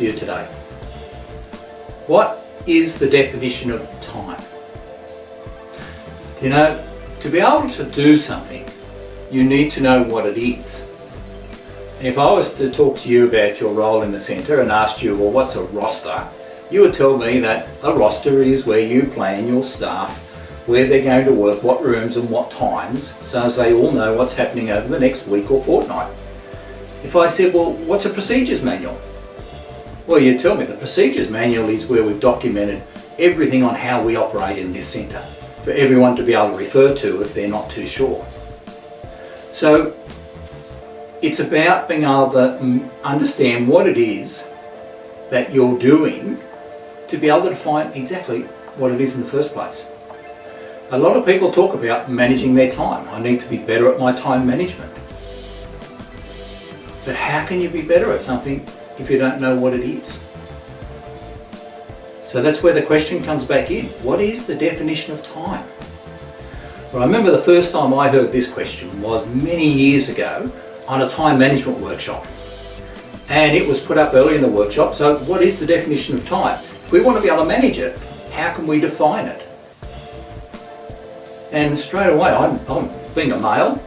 you today. What is the definition of time? You know, to be able to do something, you need to know what it is. And if I was to talk to you about your role in the centre and asked you, well, what's a roster? You would tell me that a roster is where you plan your staff, where they're going to work, what rooms and what times, so as they all know what's happening over the next week or fortnight. If I said, well, what's a procedures manual? Well, you'd tell me the procedures manual is where we've documented everything on how we operate in this centre for everyone to be able to refer to if they're not too sure. So it's about being able to understand what it is that you're doing to be able to define exactly what it is in the first place. A lot of people talk about managing their time. I need to be better at my time management. But how can you be better at something if you don't know what it is? So that's where the question comes back in. What is the definition of time? Well, I remember the first time I heard this question was many years ago on a time management workshop. And it was put up early in the workshop. So what is the definition of time? If we want to be able to manage it, how can we define it? And straight away, I'm being a male,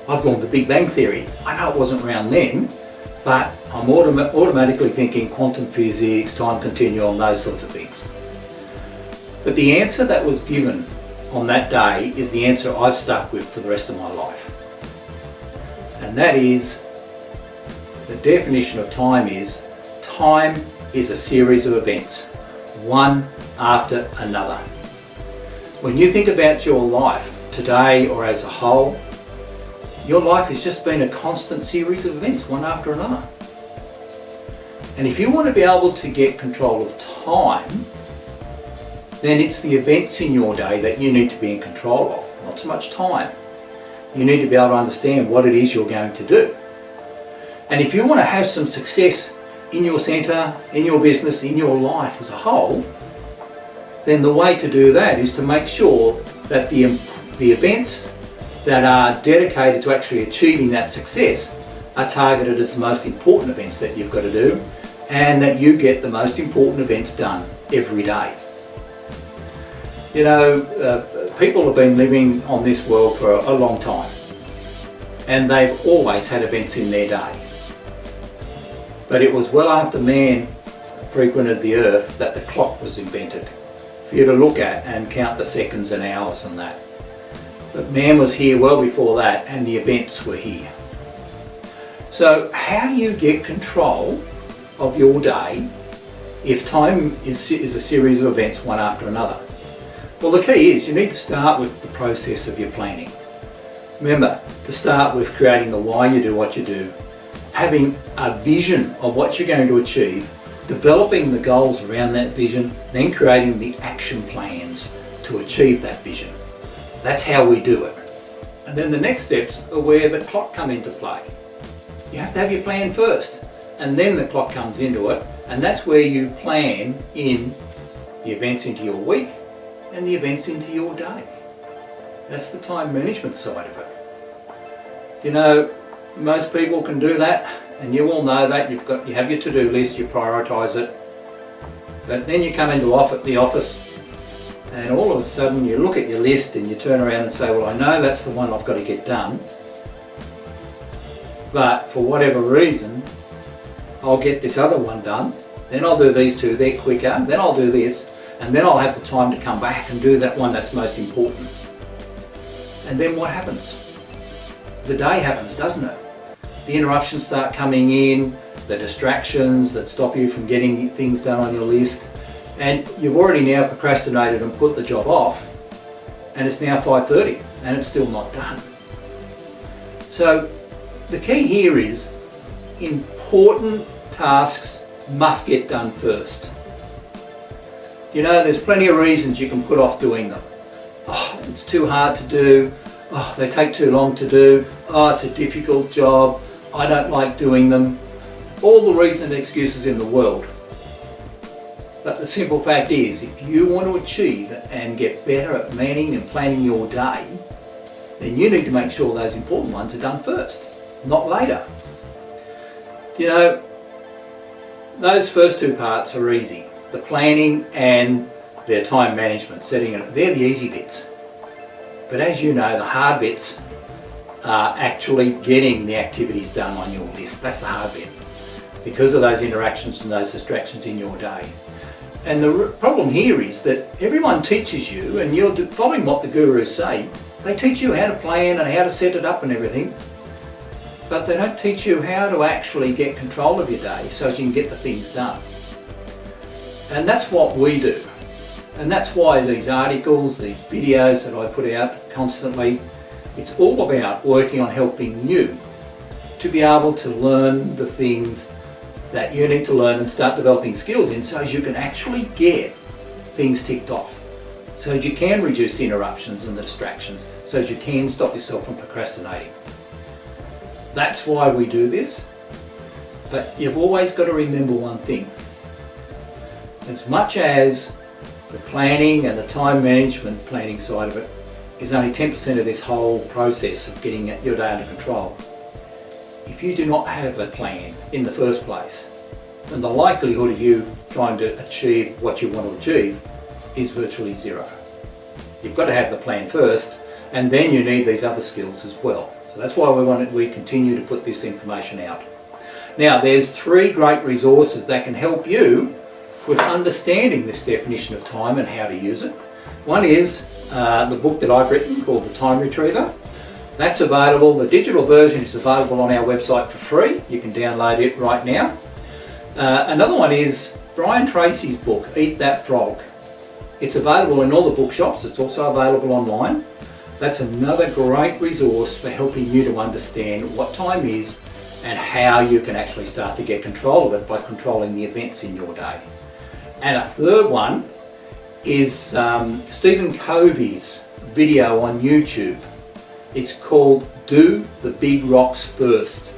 I've gone to Big Bang Theory. I know it wasn't around then, but I'm automatically thinking quantum physics, time continuum, those sorts of things. But the answer that was given on that day is the answer I've stuck with for the rest of my life. And that is, the definition of time is a series of events, one after another. When you think about your life today or as a whole, your life has just been a constant series of events, one after another. And if you want to be able to get control of time, then it's the events in your day that you need to be in control of, not so much time. You need to be able to understand what it is you're going to do. And if you want to have some success in your centre, in your business, in your life as a whole, then the way to do that is to make sure that the events that are dedicated to actually achieving that success are targeted as the most important events that you've got to do, and that you get the most important events done every day. You know, people have been living on this world for a long time, and they've always had events in their day. But it was well after man frequented the earth that the clock was invented, for you to look at and count the seconds and hours and that. But man was here well before that, and the events were here. So how do you get control of your day if time is a series of events one after another? Well, the key is you need to start with the process of your planning. Remember, to start with creating the why you do what you do, having a vision of what you're going to achieve, developing the goals around that vision, then creating the action plans to achieve that vision. That's how we do it. And then the next steps are where the clock come into play. You have to have your plan first, and then the clock comes into it, and that's where you plan in the events into your week and the events into your day. That's the time management side of it. You know, most people can do that, and you all know that. You have your to-do list, you prioritise it, but then you come into the office, and all of a sudden you look at your list and you turn around and say, well, I know that's the one I've got to get done, but for whatever reason I'll get this other one done, then I'll do these two, they're quicker, then I'll do this, and then I'll have the time to come back and do that one that's most important. And then what happens? The day happens, doesn't it? The interruptions start coming in, the distractions that stop you from getting things done on your list, and you've already now procrastinated and put the job off, and it's now 5:30 and it's still not done. So the key here is important tasks must get done first. You know, there's plenty of reasons you can put off doing them. Oh, it's too hard to do. Oh, they take too long to do. Oh, it's a difficult job. I don't like doing them. All the reasons and excuses in the world. But the simple fact is, if you want to achieve and get better at managing and planning your day, then you need to make sure those important ones are done first, not later. You know, those first two parts are easy. The planning and their time management, setting it, they're the easy bits. But as you know, the hard bits are actually getting the activities done on your list. That's the hard bit, because of those interactions and those distractions in your day. And the problem here is that everyone teaches you, and you're following what the gurus say. They teach you how to plan and how to set it up and everything, but they don't teach you how to actually get control of your day so as you can get the things done. And that's what we do. And that's why these articles, these videos that I put out constantly, it's all about working on helping you to be able to learn the things that you need to learn and start developing skills in, so as you can actually get things ticked off, so as you can reduce the interruptions and the distractions, so as you can stop yourself from procrastinating. That's why we do this. But you've always got to remember one thing. As much as the planning and the time management planning side of it is only 10% of this whole process of getting your day under control, if you do not have a plan in the first place, then the likelihood of you trying to achieve what you want to achieve is virtually zero. You've got to have the plan first, and then you need these other skills as well. So that's why we continue to put this information out. Now, there's 3 great resources that can help you with understanding this definition of time and how to use it. One is the book that I've written called The Time Retriever. That's available, the digital version is available on our website for free. You can download it right now. Another one is Brian Tracy's book, Eat That Frog. It's available in all the bookshops. It's also available online. That's another great resource for helping you to understand what time is and how you can actually start to get control of it by controlling the events in your day. And a third one is Stephen Covey's video on YouTube. It's called Do the Big Rocks First.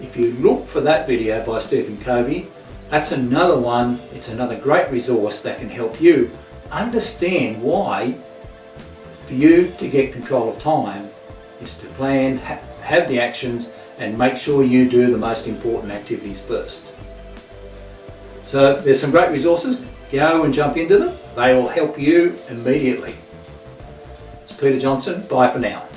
If you look for that video by Stephen Covey, that's another one. It's another great resource that can help you understand why, for you to get control of time, is to plan, have the actions, and make sure you do the most important activities first. So there's some great resources. Go and jump into them. They will help you immediately. It's Peter Johnson. Bye for now.